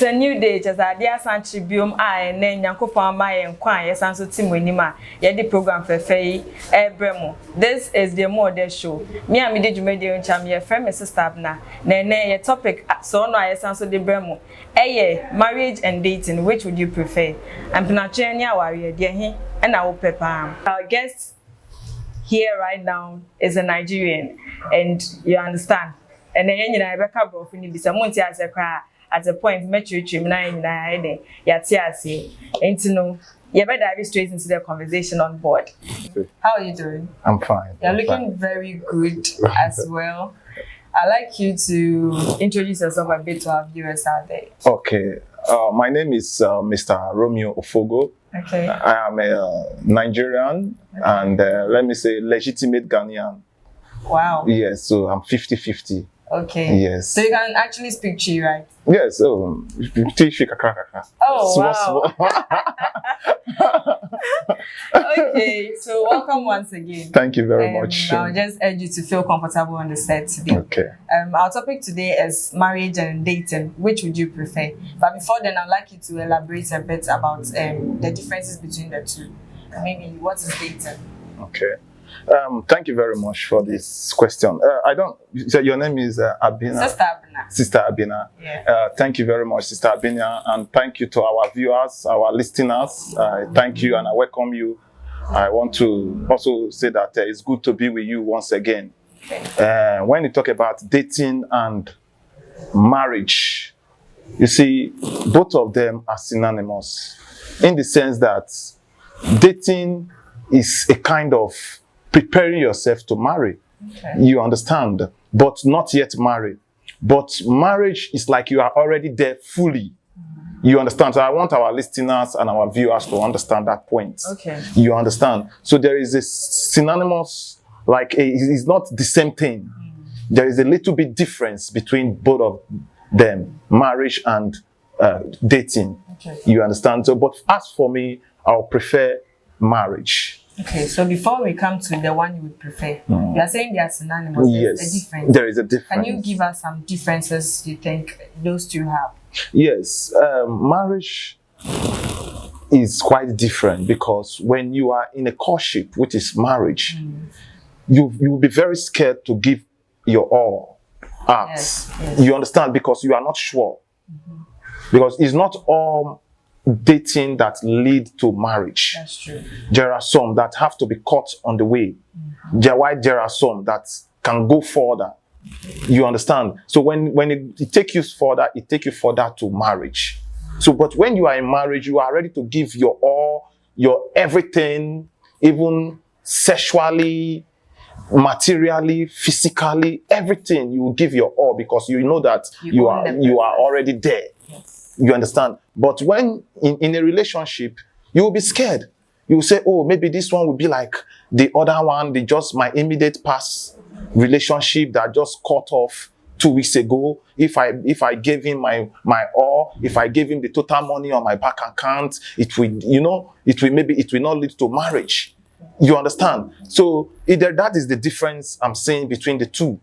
It's a new day, just a dear San Tribune, I and then Yankopa, my and Quan, yes, and so Timonima, the program for Fay, Bremo. This is the model show. Me and me did you media and cham, your friend, Mrs. Stabna. Nene, your topic, so no, yes, and so the Bremo. Marriage and dating, which would you prefer? I'm Pinachenia warrior, dear he, and I will pepper. Our guest here right now is a Nigerian, and you understand. And then you know, I back up of any someone as a cry at a point, met you trim 9 Yatiasi. Ain't you know, you better dive straight into the conversation on board. How are you doing? I'm fine. You're looking very good as well. I'd like you to introduce yourself a bit to our viewers out there. Okay. My name is Mr. Romeo Ofogo. Okay. I am a Nigerian and let me say legitimate Ghanaian. Wow. Yes, so I'm 50-50. Okay. Yes. So you can actually speak Chi, right? Yes. Oh, wow. Okay. So welcome once again. Thank you very much. I'll just urge you to feel comfortable on the set today. Okay. Our topic today is marriage and dating. Which would you prefer? But before then, I'd like you to elaborate a bit about the differences between the two. Maybe what is dating? Okay. Thank you very much for this question. Your name is Abina? Sister Abina. Sister Abina. Yeah. Thank you very much, Sister Abina, and thank you to our viewers, our listeners. Thank you and I welcome you. I want to also say that it's good to be with you once again. When you talk about dating and marriage, you see, both of them are synonymous in the sense that dating is a kind of preparing yourself to marry. Okay. You understand, but not yet married. But marriage is like you are already there fully. You understand? So I want our listeners and our viewers to understand that point. Okay. You understand? So there is a synonymous, like it's not the same thing. There is a little bit difference between both of them, marriage and dating. Okay. You understand? So, but as for me, I'll prefer marriage. Okay, so before we come to the one you would prefer, you are saying they are synonymous. Yes, there's a difference. There is a difference. Can you give us some differences you think those two have? Yes, marriage is quite different because when you are in a courtship, which is marriage, you will be very scared to give your all out. Yes. You understand? Because you are not sure. Because it's not all dating that lead to marriage. That's true. There are some that have to be caught on the way. There are some that can go further. You understand? So when it takes you further, it takes you further to marriage. So, but when you are in marriage, you are ready to give your all, your everything, even sexually, materially, physically, everything. You will give your all because you know that you are already there. Yes. You understand? But when in a relationship, you will be scared. You will say, oh, maybe this one will be like the other one, just my immediate past relationship that just cut off 2 weeks ago. If I gave him my all, if I gave him the total money on my bank account, it will not lead to marriage. You understand? So that is the difference I'm saying between the two.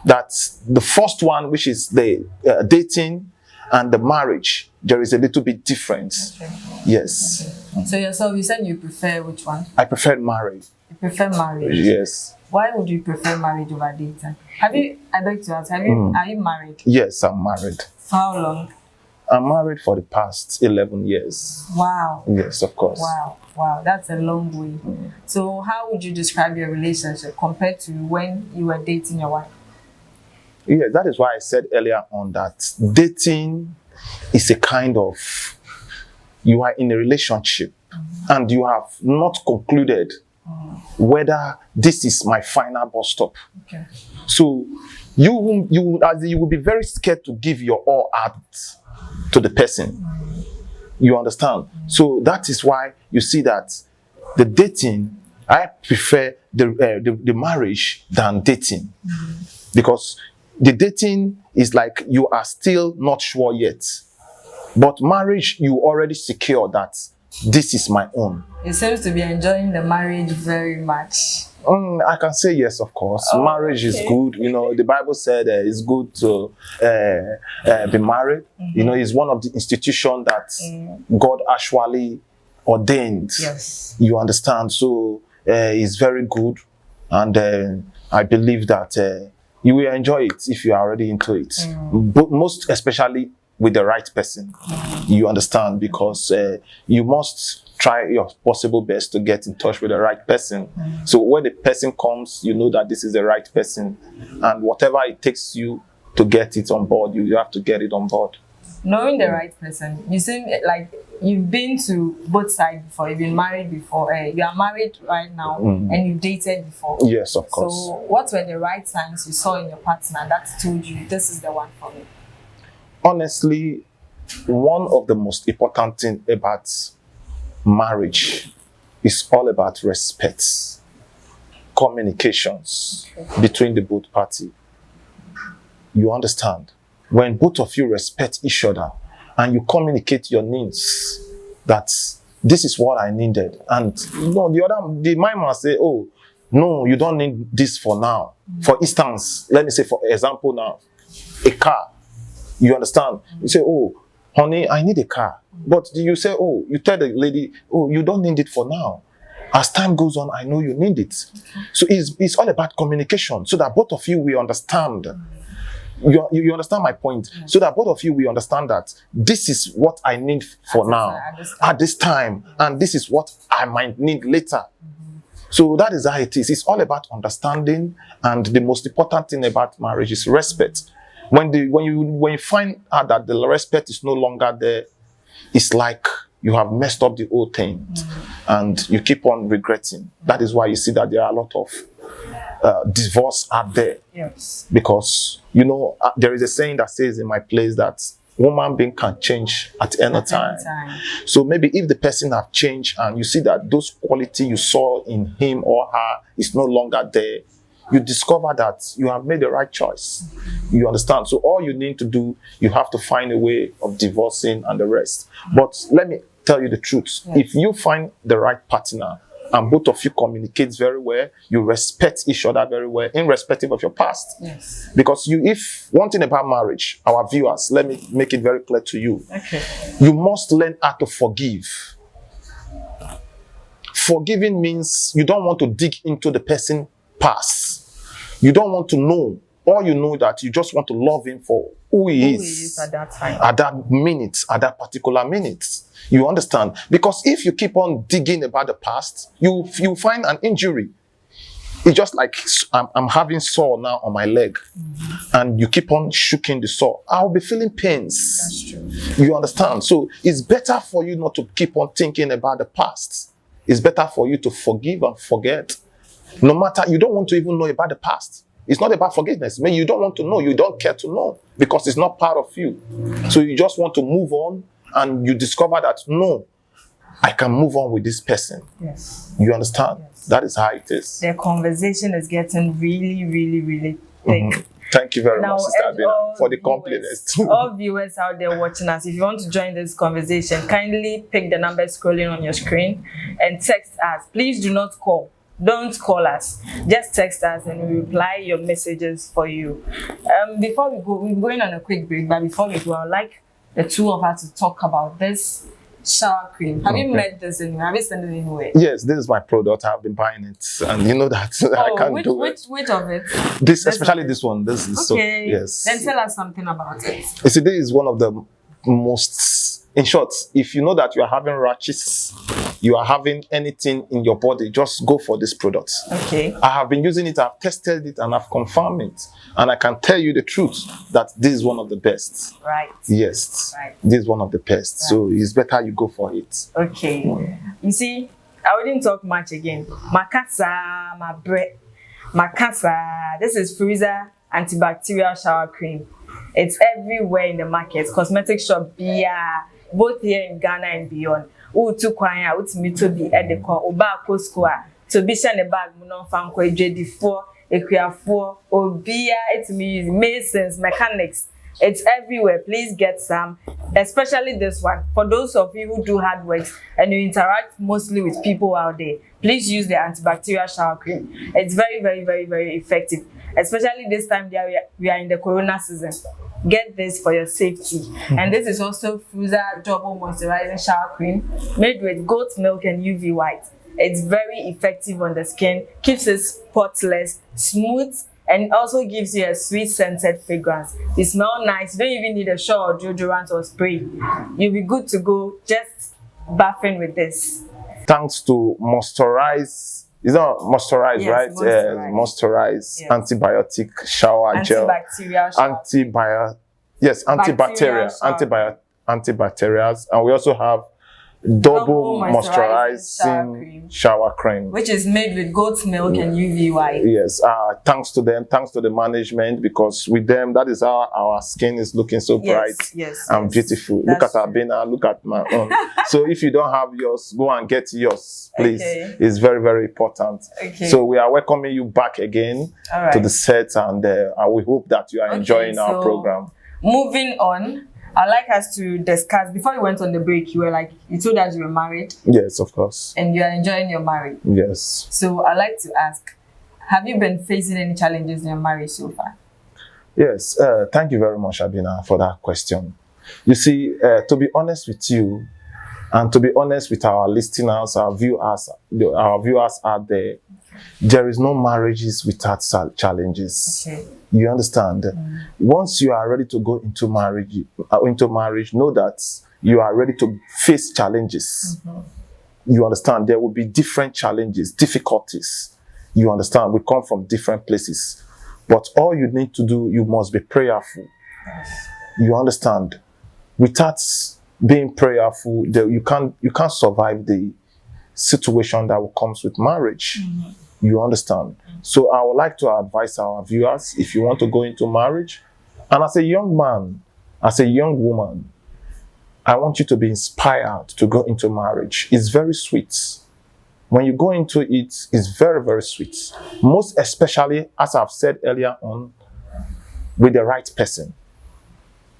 That's the first one, which is the dating, and the marriage, there is a little bit difference. Okay. Yes. Okay. So yourself, you said you prefer which one? I prefer marriage. You prefer marriage? Yes. Why would you prefer marriage over dating? I'd like to ask, are you married? Yes, I'm married. For how long? I'm married for the past 11 years. Wow. Yes, of course. Wow, that's a long way. So how would you describe your relationship compared to when you were dating your wife? Yeah, that is why I said earlier on that dating is a kind of, you are in a relationship and you have not concluded whether this is my final bus stop. Okay. So you will be very scared to give your all out to the person. You understand? So that is why you see that the dating, I prefer the marriage than dating. Because the dating is like you are still not sure yet. But marriage, you already secure that this is my own. It seems to be enjoying the marriage very much. I can say yes, of course. Marriage is good. You know, the Bible said it's good to be married. You know, it's one of the institutions that God actually ordained. Yes. You understand? So it's very good. And I believe that you will enjoy it if you are already into it. But most especially with the right person. You understand? Because you must try your possible best to get in touch with the right person. So when the person comes, you know that this is the right person. And whatever it takes you to get it on board, you have to get it on board. Knowing the right person, you seem like you've been to both sides before. You've been married before. You are married right now, and you've dated before. Yes, of course. So, what were the right signs you saw in your partner that told you this is the one for me? Honestly, one of the most important things about marriage is all about respect, communications between the both parties. You understand? When both of you respect each other and you communicate your needs, that this is what I needed, and the mind must say, oh no, you don't need this for now. For instance, let me say for example now, a car. You understand? You say, oh honey, I need a car, but you say, oh, you tell the lady, oh, you don't need it for now. As time goes on, I know you need it. So it's all about communication, so that both of you will understand. You understand my point? So that both of you will understand that this is what I need for now, at this time, and this is what I might need later. So that is how it is. It's all about understanding, and the most important thing about marriage is respect. When you find out that the respect is no longer there, it's like you have messed up the whole thing, and you keep on regretting. That is why you see that there are a lot of divorce out there. Yes. Because, you know, there is a saying that says in my place that woman being can change at any time. So maybe if the person have changed and you see that those quality you saw in him or her is no longer there, you discover that you have made the right choice. You understand? So all you need to do, you have to find a way of divorcing and the rest. But let me tell you the truth. Yes. If you find the right partner and both of you communicate very well, you respect each other very well, irrespective of your past. Yes. Because if one thing about marriage, our viewers, let me make it very clear to you. Okay. You must learn how to forgive. Forgiving means you don't want to dig into the person's past. You don't want to know. All you know that you just want to love him for who he is at that time, at that minute, at that particular minute. You understand? Because if you keep on digging about the past, you find an injury. It's just like I'm having sore now on my leg, and you keep on shaking the sore. I'll be feeling pains. That's true. You understand? So it's better for you not to keep on thinking about the past. It's better for you to forgive and forget. No matter, you don't want to even know about the past. It's not about forgiveness. I mean, you don't want to know. You don't care to know because it's not part of you. So you just want to move on, and you discover that, no, I can move on with this person. Yes. You understand? Yes. That is how it is. The conversation is getting really, really, really thick. Thank you very much, Sister Abina, for the compliments. All viewers out there watching us, if you want to join this conversation, kindly pick the number scrolling on your screen and text us. Please do not call. Don't call us. Just text us and we reply your messages for you. Before we go, we're going on a quick break, but before we go, I'd like the two of us to talk about this shower cream. Have you met this anywhere? Have you seen it anywhere? Yes, this is my product. I've been buying it, and you know that I can't do it. Which of it? This, especially this one. This is okay. So, yes. Then tell us something about it. You see, this is one of the most, in short, if you know that you are having rashes, you are having anything in your body, just go for this product. Okay. I have been using it, I've tested it, and I've confirmed it. And I can tell you the truth that this is one of the best. Right. Yes. Right. This is one of the best. Right. So it's better you go for it. Okay. You see, I wouldn't talk much again. Makasa, my bread. Makasa. This is Freezer Antibacterial Shower Cream. It's everywhere in the market. Cosmetic shop, both here in Ghana and beyond. To kwanya, to be at the core, Oba Coscoa, to be sent a bag, Munon Fanco, JD4, Equia4, Obia, it's me, masons, mechanics, It's everywhere. Please get some, especially this one. For those of you who do hard works and you interact mostly with people out there, please use the antibacterial shower cream. It's very, very, very, very effective, especially this time that we are in the corona season. Get this for your safety. And this is also Freezer Double Moisturizing Shower Cream made with goat milk and UV white. It's very effective on the skin, keeps it spotless, smooth, and also gives you a sweet scented fragrance. It smells nice. You don't even need a shower or deodorant or spray. You'll be good to go just bathing with this. Thanks to moisturize. It's not moisturize, Yes, right? moisturize. Moisturize, antibiotic shower gel. Antibacterial shower. Antibacterial, antibacterials. And we also have double moisturizing shower cream, which is made with goat milk and UV white. Yes, thanks to them, thanks to the management, because with them, that is how our skin is looking so bright and beautiful. Look at Abena, look at my own. So if you don't have yours, go and get yours, please. Okay. It's very, very important. Okay. So we are welcoming you back again to the set, and we hope that you are enjoying our program. Moving on, I'd like us to discuss, before you went on the break, you told us you were married. Yes, of course. And you are enjoying your marriage. Yes. So I'd like to ask, have you been facing any challenges in your marriage so far? Yes, thank you very much, Abina, for that question. You see, to be honest with you, and to be honest with our listeners, our viewers out there, there is no marriages without challenges. Okay. You understand? Once you are ready to go into marriage, know that you are ready to face challenges. You understand? There will be different challenges, difficulties. You understand? We come from different places. But all you need to do, you must be prayerful. You understand? Without being prayerful, you can't survive the situation that comes with marriage. You understand? So I would like to advise our viewers, if you want to go into marriage, and as a young man, as a young woman, I want you to be inspired to go into marriage. It's very sweet. When you go into it, it's very, very sweet. Most especially, as I've said earlier on, with the right person.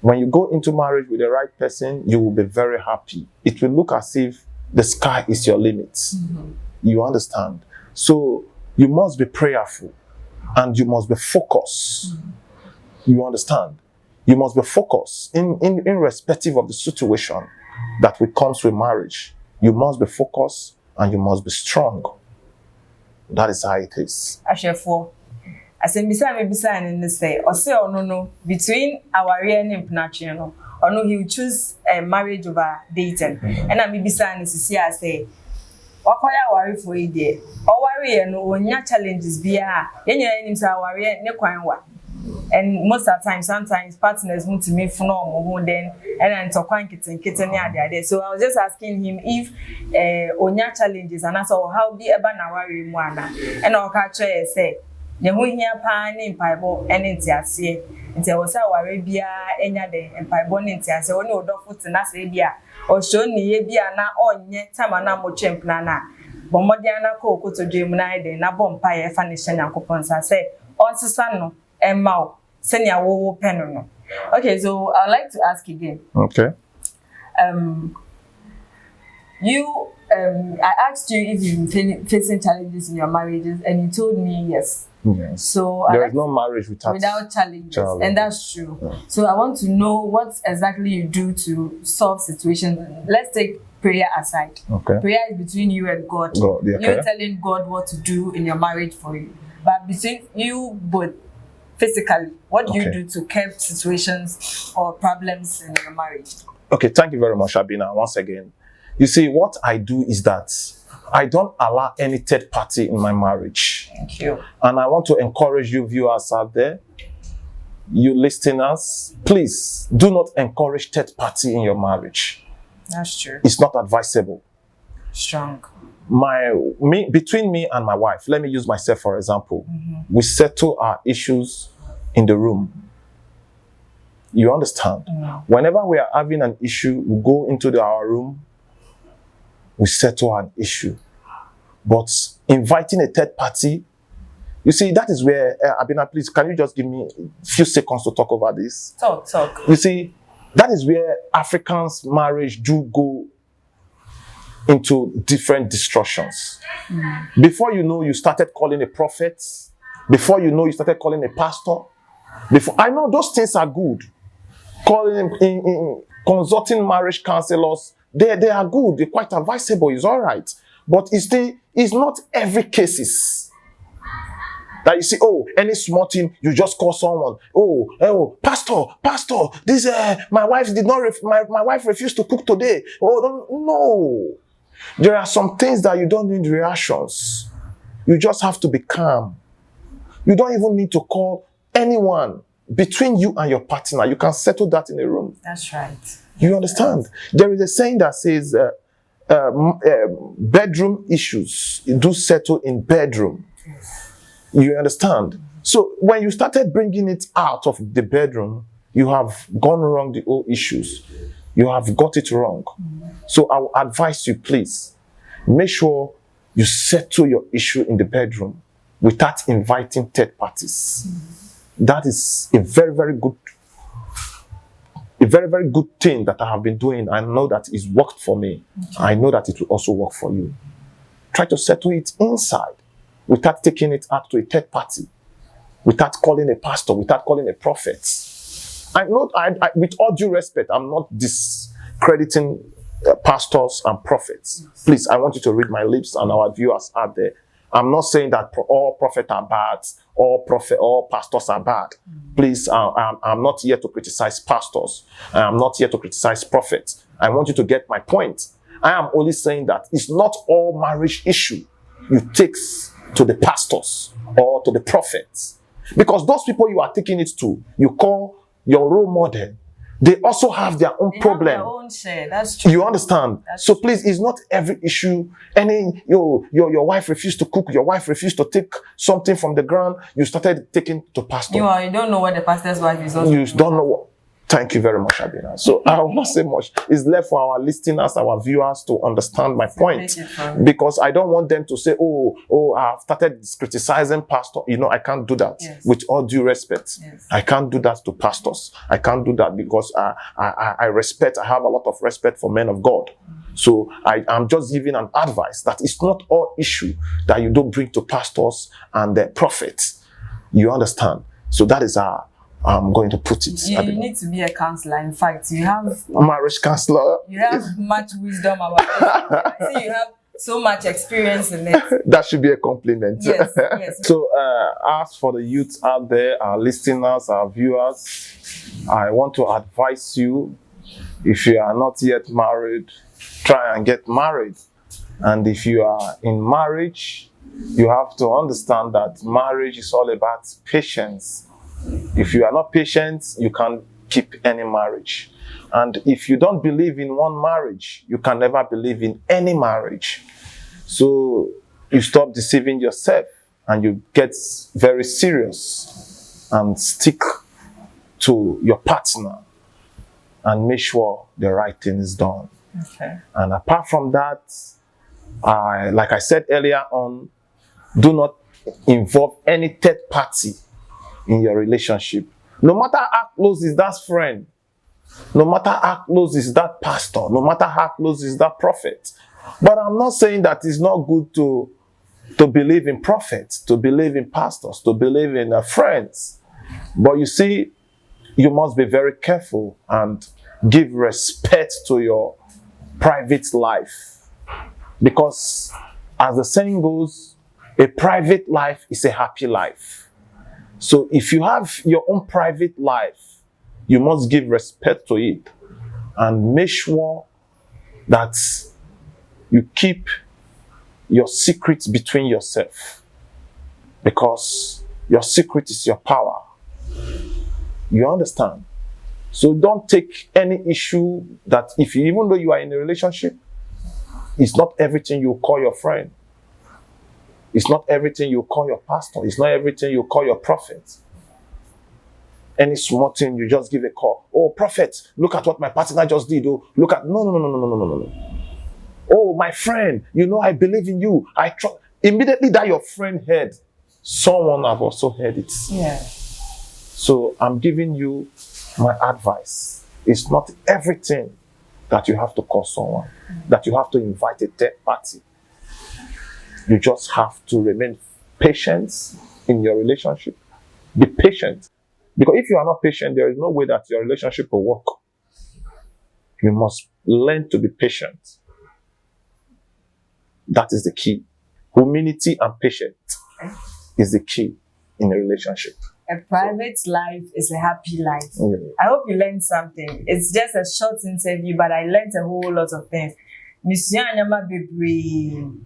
When you go into marriage with the right person, you will be very happy. It will look as if the sky is your limit. You understand? So you must be prayerful and you must be focused. You understand? You must be focused in irrespective of the situation that comes with marriage. You must be focused and you must be strong. That is how it is. Ashefo, as in beside in the say, or say or no, between our real and Pnachiano, or no, he will choose a marriage over dating. And I'm beside to see, I say, Wakoya worry for a day. Or worry and when your challenges be then your enemies are worry ne kwanwa. And most of the time, sometimes partners want to me for no then and to kwan kitten there. So I was just asking him if on your challenges and I saw how be eba na worry mwana. And I'll catch her say, the who here pan in Bible and in Tiasia. And there was a worry bia enya de and Bible in Tiasia, only old foot and as a bia. Or show ni bia na on yet tamana mo champlana. Bomodiana cocoa to dream night and a bompire furnishing and coupons. I say, on Susano and Mao, send your woe pen. Okay, so I'd like to ask again. Okay. I asked you if you've been facing challenges in your marriages, and you told me yes. Yes. So there is no marriage without challenges, and that's true. Yeah. So I want to know what exactly you do to solve situations. Let's take prayer aside. Okay. Prayer is between you and God. Okay. You're telling God what to do in your marriage for you. But between you both, physically, what do you do to curb situations or problems in your marriage? Okay, thank you very much, Abina, once again. You see, what I do is that I don't allow any third party in my marriage. Thank you. And I want to encourage you viewers out there, you listeners, please do not encourage third party in your marriage. That's true. It's not advisable. Strong. Between me and my wife, let me use myself for example. We settle our issues in the room. You understand? Whenever we are having an issue, we go into our room, we settle an issue. But inviting a third party You see, that is where, Abina, please, can you just give me a few seconds to talk over this? Talk. You see, that is where Africans' marriage do go into different destructions. Before you know, you started calling a prophet. Before you know, you started calling a pastor. I know those things are good. Calling in consulting marriage counselors, they are good. They're quite advisable. It's all right. But it's not every cases. That you see, any small thing, you just call someone. Pastor, this my wife did not. My wife refused to cook today. No. There are some things that you don't need reactions. You just have to be calm. You don't even need to call anyone. Between you and your partner, you can settle that in a room. That's right. You understand? There is a saying that says, bedroom issues do settle in bedroom. You understand? So when you started bringing it out of the bedroom, you have gone wrong the old issues. You have got it wrong. So I will advise you, please, make sure you settle your issue in the bedroom without inviting third parties. That is a very, very good thing that I have been doing. I know that it's worked for me. Okay. I know that it will also work for you. Try to settle it inside without taking it out to a third party, without calling a pastor, without calling a prophet. I know, with all due respect, I'm not discrediting pastors and prophets. Please, I want you to read my lips and our viewers out there. I'm not saying that all prophets are bad, all pastors are bad. Please, I'm not here to criticize pastors. I'm not here to criticize prophets. I want you to get my point. I am only saying that it's not all marriage issue you take to the pastors or to the prophets. Because those people you are taking it to, you call your role model, they also have their own problem. Have their own share. That's true. You understand? So please, it's not every issue. Your wife refused to cook, your wife refused to take something from the ground, you started taking to pastor. You don't know what the pastor's wife is also. You don't know what. Thank you very much, Abina. So I will not say much. It's left for our listeners, our viewers to understand my point. Because I don't want them to say, I've started criticizing pastor. I can't do that. Yes. With all due respect. Yes. I can't do that to pastors. I can't do that because I have a lot of respect for men of God. So I'm just giving an advice that it's not all issue that you don't bring to pastors and the prophets. You understand? So that is I'm going to put it. You need to be a counselor. In fact, you have marriage counselor. You have much wisdom about it. I see you have so much experience in it. That should be a compliment. Yes. So, as for the youth out there, our listeners, our viewers, I want to advise you: if you are not yet married, try and get married. And if you are in marriage, you have to understand that marriage is all about patience. If you are not patient, you can't keep any marriage. And if you don't believe in one marriage, you can never believe in any marriage. So you stop deceiving yourself and you get very serious and stick to your partner and make sure the right thing is done. Okay. And apart from that, like I said earlier on, do not involve any third party in your relationship. No matter how close is that friend, no matter how close is that pastor, no matter how close is that prophet. But I'm not saying that it's not good to believe in prophets, to believe in pastors, to believe in friends. But you see, you must be very careful and give respect to your private life. Because as the saying goes, a private life is a happy life. So if you have your own private life, you must give respect to it and make sure that you keep your secrets between yourself, because your secret is your power. You understand? So don't take any issue that even though you are in a relationship, it's not everything you call your friend. It's not everything you call your pastor. It's not everything you call your prophet. Any small thing, you just give a call. Oh, prophet, look at what my partner just did. Oh, look at... No. Oh, my friend, I believe in you. I trust. Immediately that your friend heard Someone have also heard it. Yeah. So I'm giving you my advice. It's not everything that you have to call someone, that you have to invite a third party. You just have to remain patient in your relationship. Be patient. Because if you are not patient, there is no way that your relationship will work. You must learn to be patient. That is the key. Humility and patience is the key in a relationship. A private life is a happy life. Yeah. I hope you learned something. It's just a short interview, but I learned a whole lot of things. Monsieur Anyama Bibri.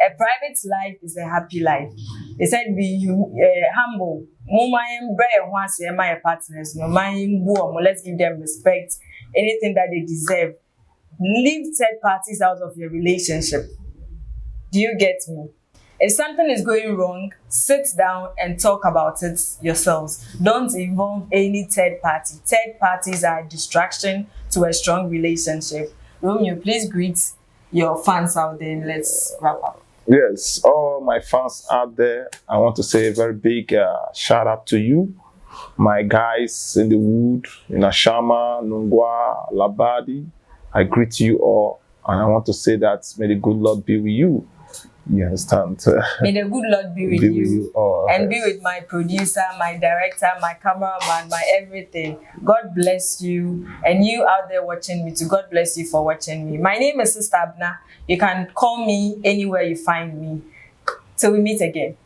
A private life is a happy life. They said be humble. My partners, no mind. Let's give them respect. Anything that they deserve. Leave third parties out of your relationship. Do you get me? If something is going wrong, sit down and talk about it yourselves. Don't involve any third party. Third parties are a distraction to a strong relationship. Romeo, please greet your fans out there and let's wrap up. Yes, all my fans out there, I want to say a very big shout out to you. My guys in the wood, in Ashama, Nungwa, Labadi, I greet you all. And I want to say that may the good Lord be with you. You understand? May the good Lord be with you. All, and be with my producer, my director, my cameraman, my everything. God bless you. And you out there watching me too, God bless you for watching me. My name is Sister Abna. You can call me anywhere you find me. Till we meet again.